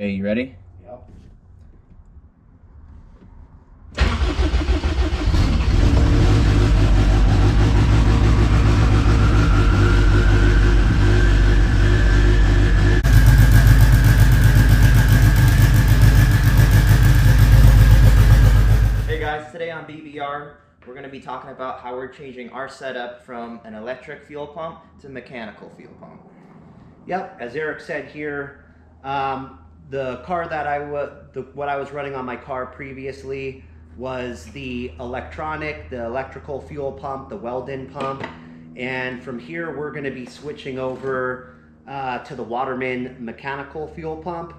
Okay, you ready? Yep. Hey guys, today on BBR, we're going to be talking about how we're changing our setup from an electric fuel pump to mechanical fuel pump. Yep. As Eric said here, the car that what I was running on my car previously was the electrical fuel pump, the Weldon pump, and from here we're going to be switching over to the Waterman mechanical fuel pump.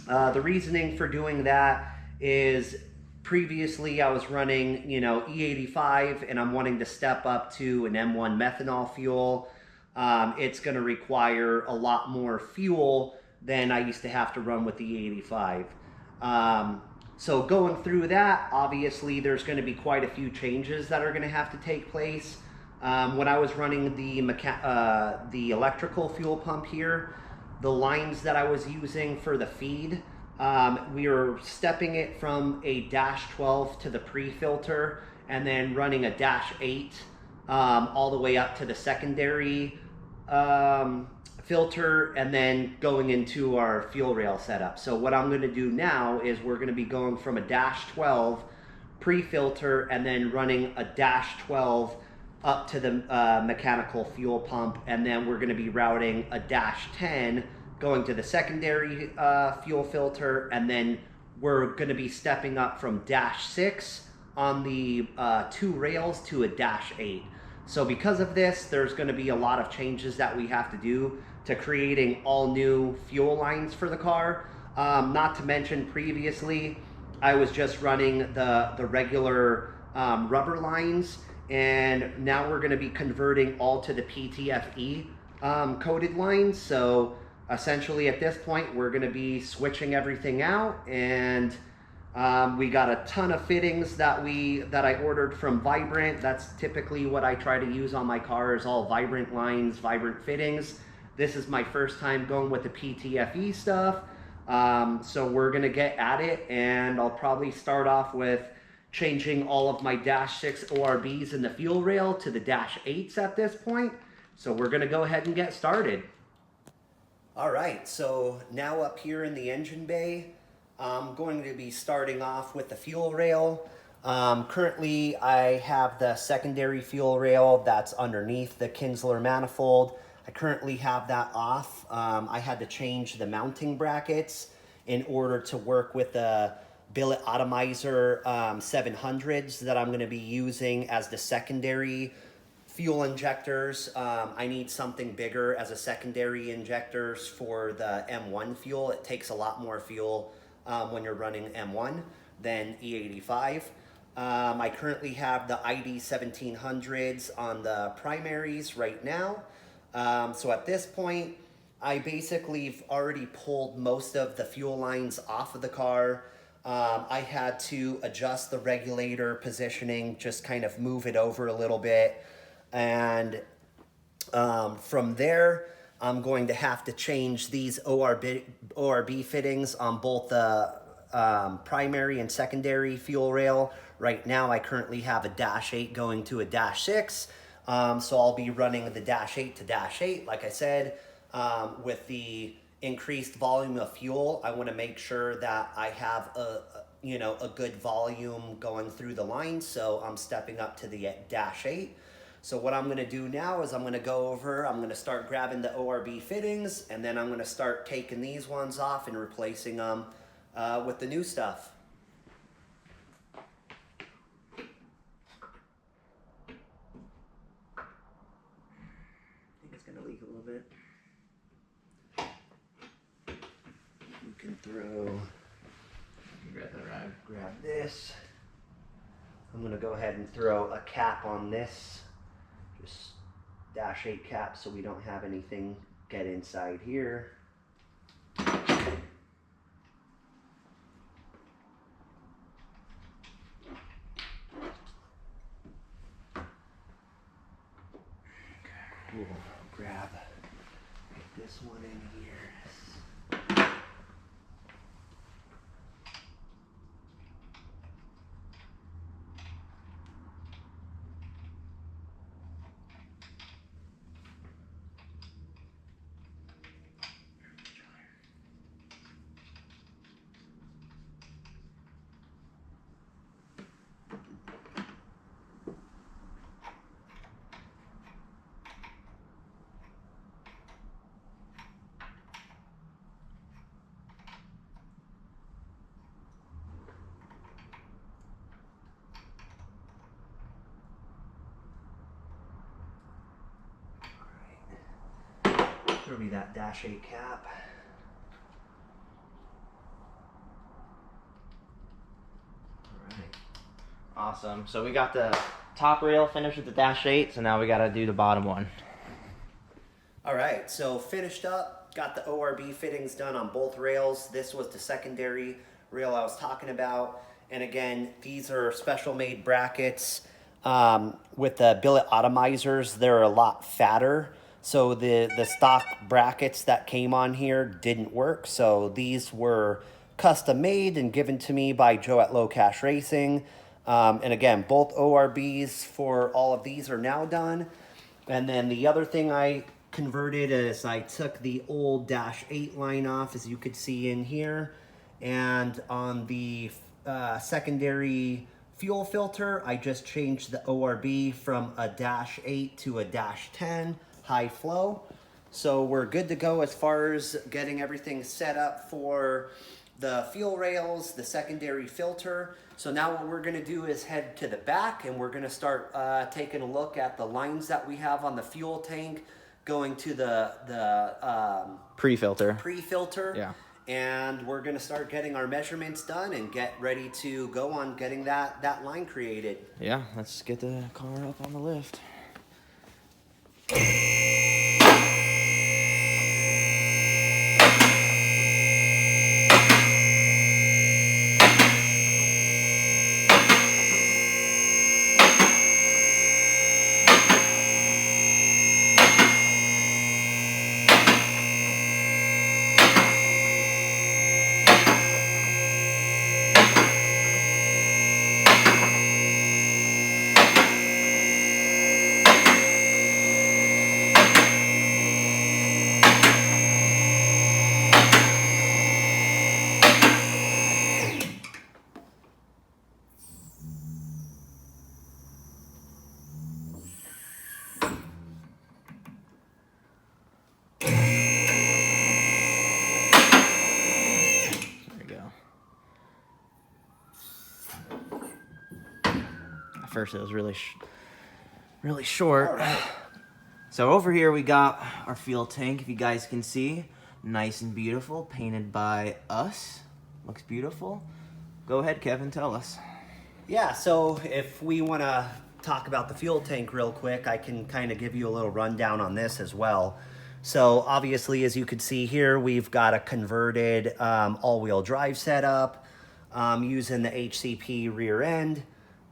The reasoning for doing that is previously I was running, E85, and I'm wanting to step up to an M1 methanol fuel. It's going to require a lot more fuel than I used to have to run with the E85. So going through that, obviously there's going to be quite a few changes that are going to have to take place. When I was running the electrical fuel pump here, the lines that I was using for the feed, we were stepping it from a -12 to the pre-filter and then running a -8 all the way up to the secondary filter and then going into our fuel rail setup. So what I'm going to do now is we're going to be going from a -12 pre-filter and then running a -12 up to the mechanical fuel pump, and then we're going to be routing a -10 going to the secondary fuel filter, and then we're going to be stepping up from -6 on the 2 rails to a -8. So because of this, there's going to be a lot of changes that we have to do to creating all new fuel lines for the car. Not to mention previously, I was just running the regular rubber lines, and now we're going to be converting all to the PTFE coated lines. So essentially at this point, we're going to be switching everything out, and we got a ton of fittings that I ordered from Vibrant. That's typically what I try to use on my cars, all Vibrant lines, Vibrant fittings. This is my first time going with the PTFE stuff. So we're going to get at it, and I'll probably start off with changing all of my -6 ORBs in the fuel rail to the -8s at this point. So we're going to go ahead and get started. All right, so now up here in the engine bay, I'm going to be starting off with the fuel rail. Currently, I have the secondary fuel rail that's underneath the Kinsler manifold. I currently have that off. I had to change the mounting brackets in order to work with the billet atomizer 700s that I'm going to be using as the secondary fuel injectors. I need something bigger as a secondary injectors for the M1 fuel. It takes a lot more fuel when you're running M1 than E85. I currently have the ID 1700s on the primaries right now. So at this point, I basically have already pulled most of the fuel lines off of the car. I had to adjust the regulator positioning, just kind of move it over a little bit. And from there, I'm going to have to change these ORB fittings on both the primary and secondary fuel rail. Right now, I currently have a -8 going to a -6. So I'll be running the -8 to -8, like I said, with the increased volume of fuel. I want to make sure that I have a good volume going through the line, so I'm stepping up to the -8. So what I'm going to do now is I'm going to start grabbing the ORB fittings, and then I'm going to start taking these ones off and replacing them with the new stuff. I think it's going to leak a little bit. You can grab this. I'm going to go ahead and throw a cap on this, just -8 cap, so we don't have anything get inside here. We'll grab this one in here. Throw me that Dash 8 cap. Alright. Awesome. So we got the top rail finished with the Dash 8, so now we got to do the bottom one. Alright, so finished up, got the ORB fittings done on both rails. This was the secondary rail I was talking about. And again, these are special made brackets. With the billet atomizers, they're a lot fatter. So the stock brackets that came on here didn't work. So these were custom made and given to me by Joe at Low Cash Racing. And again, both ORBs for all of these are now done. And then the other thing I converted is I took the old Dash 8 line off, as you could see in here. And on the secondary fuel filter, I just changed the ORB from a Dash 8 to a Dash 10 high flow. So we're good to go as far as getting everything set up for the fuel rails, the secondary filter. So now what we're gonna do is head to the back and we're gonna start taking a look at the lines that we have on the fuel tank going to the Pre-filter. pre-filter. Yeah. And we're gonna start getting our measurements done and get ready to go on getting that line created. Yeah, let's get the car up on the lift. First it was really short. Right. So over here we got our fuel tank, if you guys can see, nice and beautiful, painted by us. Looks beautiful. Go ahead, Kevin, tell us. Yeah, so if we want to talk about the fuel tank real quick, I can kind of give you a little rundown on this as well. So obviously, as you can see here, we've got a converted all-wheel drive setup using the HCP rear end.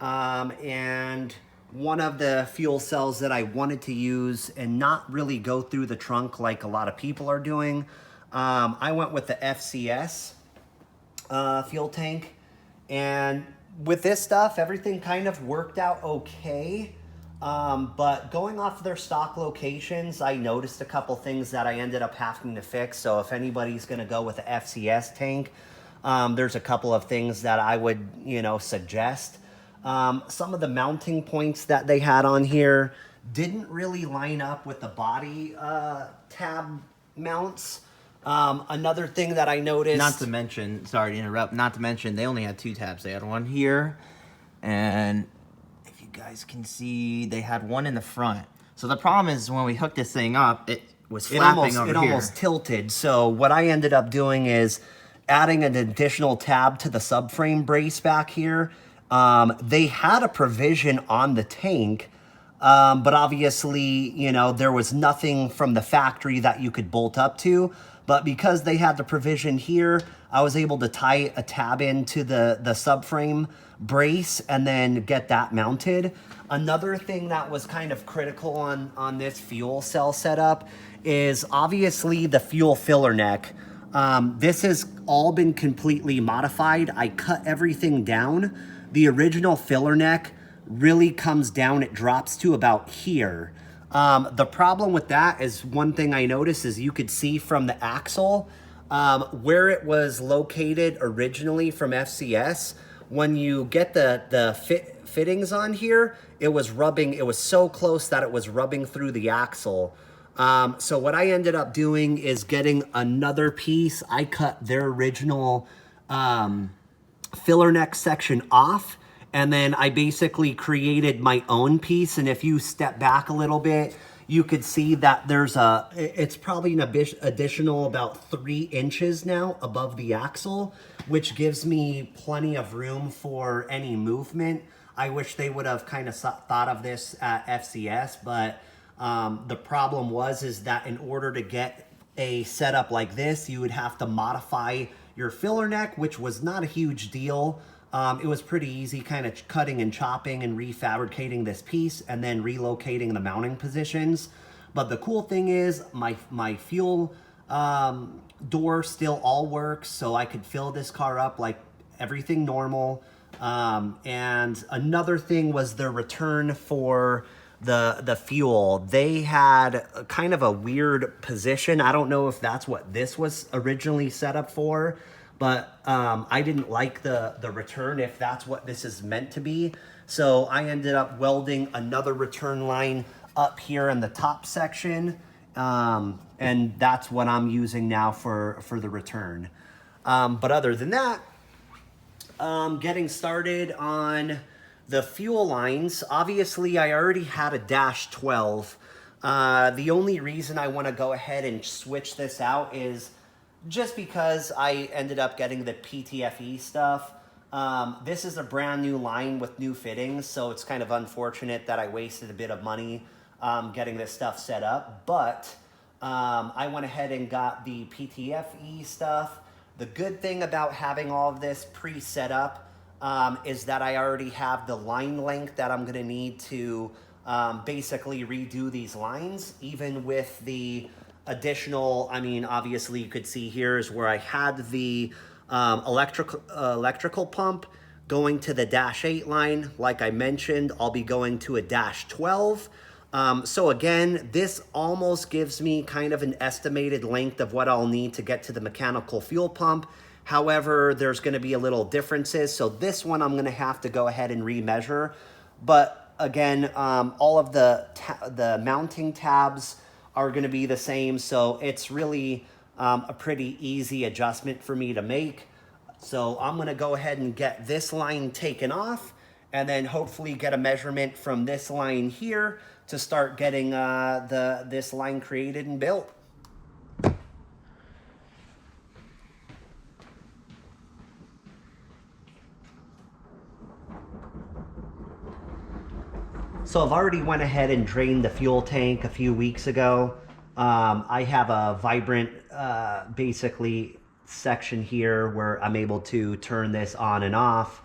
And one of the fuel cells that I wanted to use and not really go through the trunk like a lot of people are doing, I went with the FCS fuel tank. And with this stuff, everything kind of worked out okay. But going off their stock locations, I noticed a couple things that I ended up having to fix. So if anybody's going to go with the FCS tank, there's a couple of things that I would, suggest. Some of the mounting points that they had on here didn't really line up with the body tab mounts. Another thing that I noticed... Not to mention, sorry to interrupt, not to mention they only had two tabs. They had one here, and if you guys can see, they had one in the front. So the problem is when we hooked this thing up, it was flapping over here. It almost tilted. So what I ended up doing is adding an additional tab to the subframe brace back here. They had a provision on the tank, but obviously, there was nothing from the factory that you could bolt up to. But because they had the provision here, I was able to tie a tab into the subframe brace and then get that mounted. Another thing that was kind of critical on this fuel cell setup is obviously the fuel filler neck. This has all been completely modified. I cut everything down. The original filler neck really comes down, it drops to about here. The problem with that is one thing I noticed is you could see from the axle where it was located originally from FCS. When you get the fittings on here, it was so close that it was rubbing through the axle. So what I ended up doing is getting another piece. I cut their original filler neck section off, and then I basically created my own piece. And if you step back a little bit, you could see that there's it's probably an additional about 3 inches now above the axle, which gives me plenty of room for any movement. I wish they would have kind of thought of this at FCS, but the problem is that in order to get a setup like this, you would have to modify your filler neck, which was not a huge deal. It was pretty easy, kind of cutting and chopping and refabricating this piece and then relocating the mounting positions. But the cool thing is my fuel door still all works, so I could fill this car up like everything normal. And another thing was the return for the fuel. They had kind of a weird position. I don't know if that's what this was originally set up for, but I didn't like the return if that's what this is meant to be. So I ended up welding another return line up here in the top section, and that's what I'm using now for the return. But other than that, getting started on the fuel lines. Obviously, I already had a Dash 12. The only reason I want to go ahead and switch this out is just because I ended up getting the PTFE stuff. This is a brand new line with new fittings, so it's kind of unfortunate that I wasted a bit of money getting this stuff set up. But I went ahead and got the PTFE stuff. The good thing about having all of this pre-set up is that I already have the line length that I'm going to need to basically redo these lines, even with the additional, I mean, obviously you could see here is where I had the electrical pump going to the Dash 8 line. Like I mentioned, I'll be going to a Dash 12. So again, this almost gives me kind of an estimated length of what I'll need to get to the mechanical fuel pump. However, there's going to be a little differences. So this one I'm going to have to go ahead and remeasure. But again, all of the mounting tabs are going to be the same. So it's really a pretty easy adjustment for me to make. So I'm going to go ahead and get this line taken off and then hopefully get a measurement from this line here to start getting this line created and built. So I've already went ahead and drained the fuel tank a few weeks ago. I have a vibrant, basically, section here where I'm able to turn this on and off.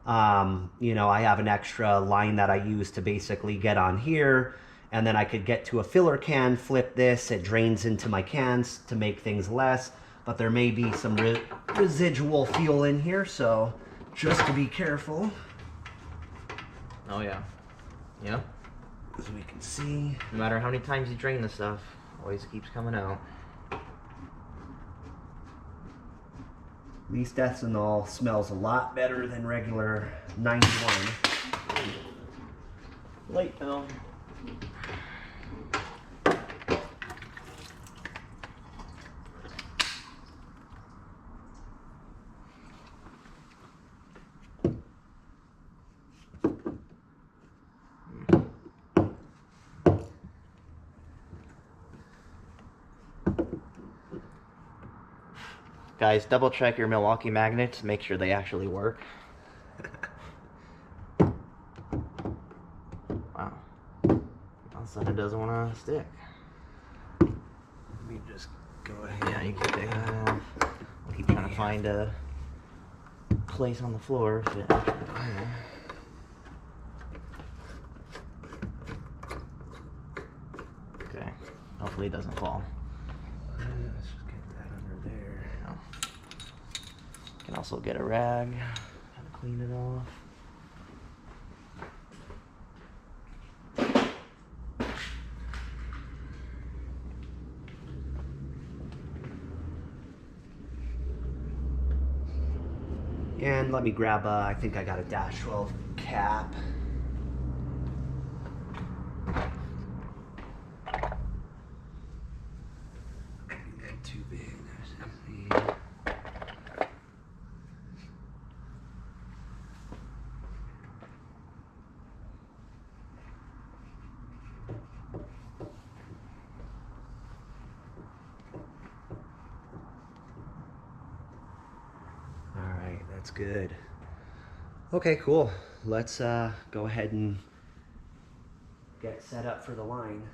You know, I have an extra line that I use to basically get on here, and then I could get to a filler can, flip this, it drains into my cans to make things less, but there may be some residual fuel in here, so just to be careful. Oh yeah. Yep. As we can see. No matter how many times you drain the stuff, always keeps coming out. At least ethanol smells a lot better than regular 91. Light bill. Guys, double check your Milwaukee magnets, make sure they actually work. Wow. All of a sudden it doesn't want to stick. Let me just go ahead. Yeah, you can take that off. I'll keep trying to find a place on the floor if it actually, okay, hopefully it doesn't fall. Let's just get that under there. Can also get a rag, kind of clean it off. And let me grab I think I got a Dash 12 cap. Too big. That's good. Okay, cool. Let's go ahead and get set up for the line.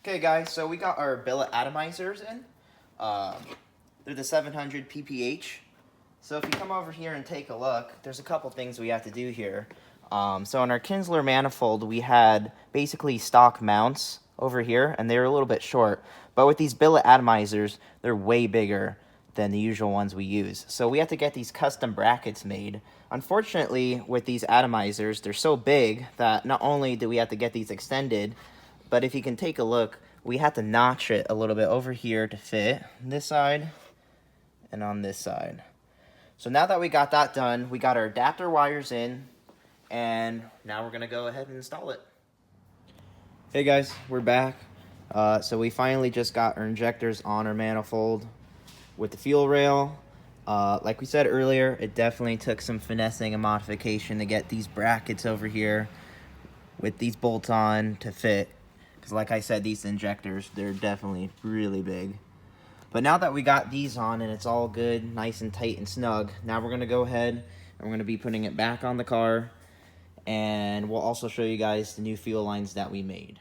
Okay guys, so we got our billet atomizers in. They're the 700 pph. So if you come over here and take a look, there's a couple things we have to do here. So in our Kinsler manifold, we had basically stock mounts over here, and they were a little bit short. But with these billet atomizers, they're way bigger than the usual ones we use. So we have to get these custom brackets made. Unfortunately, with these atomizers, they're so big that not only do we have to get these extended, but if you can take a look, we have to notch it a little bit over here to fit this side and on this side. So now that we got that done, we got our adapter wires in, and now we're gonna go ahead and install it. Hey guys, we're back. So we finally just got our injectors on our manifold with the fuel rail. Like we said earlier, it definitely took some finessing and modification to get these brackets over here with these bolts on to fit. Because like I said, these injectors, they're definitely really big. But now that we got these on and it's all good, nice and tight and snug, now we're going to go ahead and we're going to be putting it back on the car. And we'll also show you guys the new fuel lines that we made.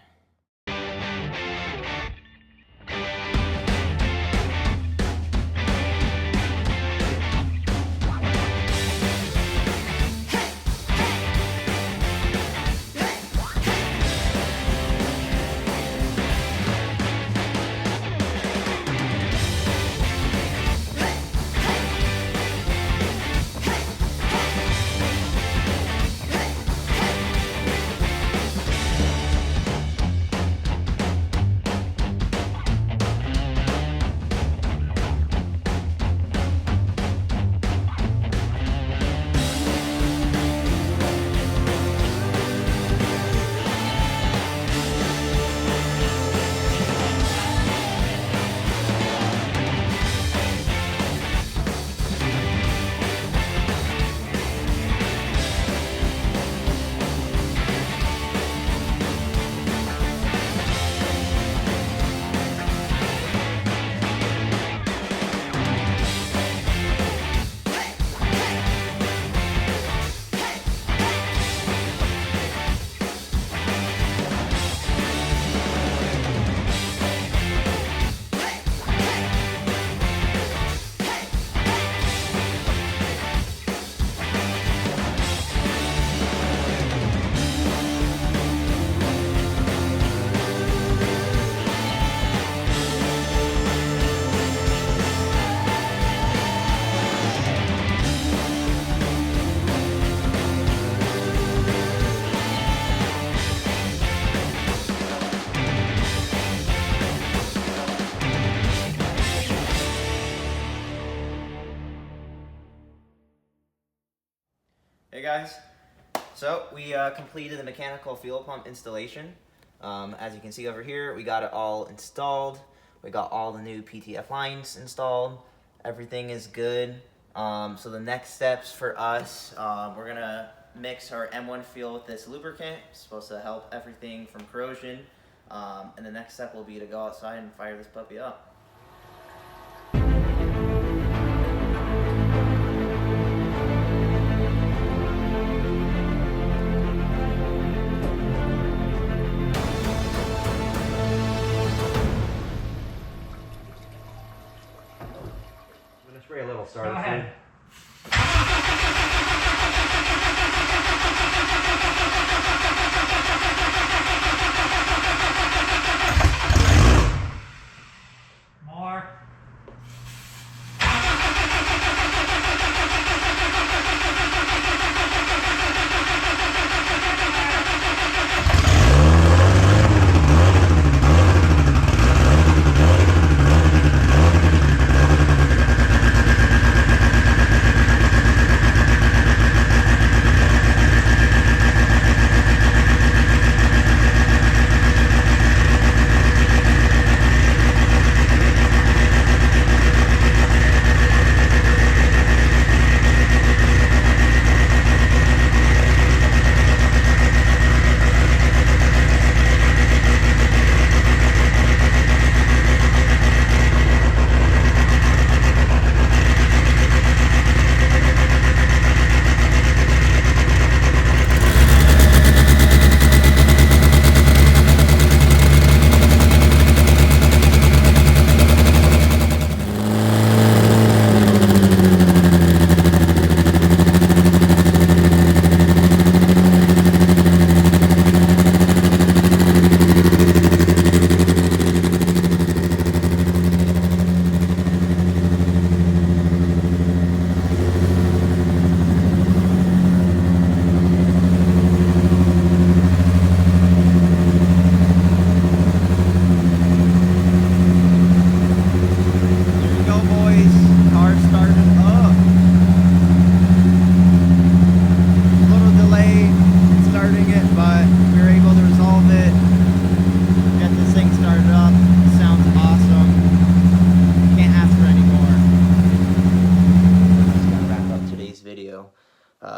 guys. So we completed the mechanical fuel pump installation. As you can see over here, we got it all installed. We got all the new PTF lines installed. Everything is good. So the next steps for us, we're gonna mix our M1 fuel with this lubricant. It's supposed to help everything from corrosion. And the next step will be to go outside and fire this puppy up. I'm gonna spray a little starter. Go ahead. More.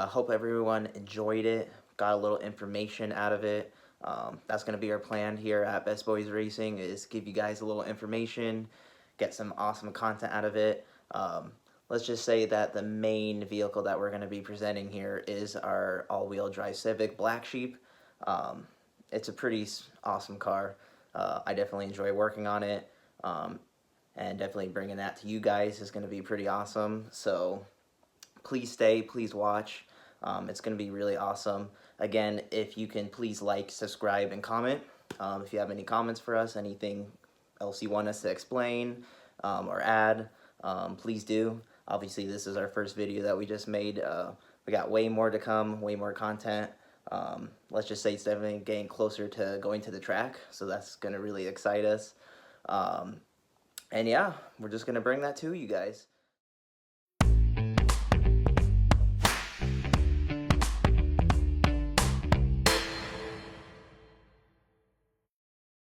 Hope everyone enjoyed it, got a little information out of it. That's going to be our plan here at Best Boys Racing, is give you guys a little information, get some awesome content out of it. Let's just say that the main vehicle that we're going to be presenting here is our all-wheel drive Civic Blacksheep. It's a pretty awesome car. I definitely enjoy working on it, and definitely bringing that to you guys is going to be pretty awesome. So please stay, please watch. It's going to be really awesome. Again, if you can please like, subscribe, and comment. If you have any comments for us, anything else you want us to explain or add, please do. Obviously, this is our first video that we just made. We got way more to come, way more content. Let's just say it's definitely getting closer to going to the track, so that's going to really excite us. And yeah, we're just going to bring that to you guys.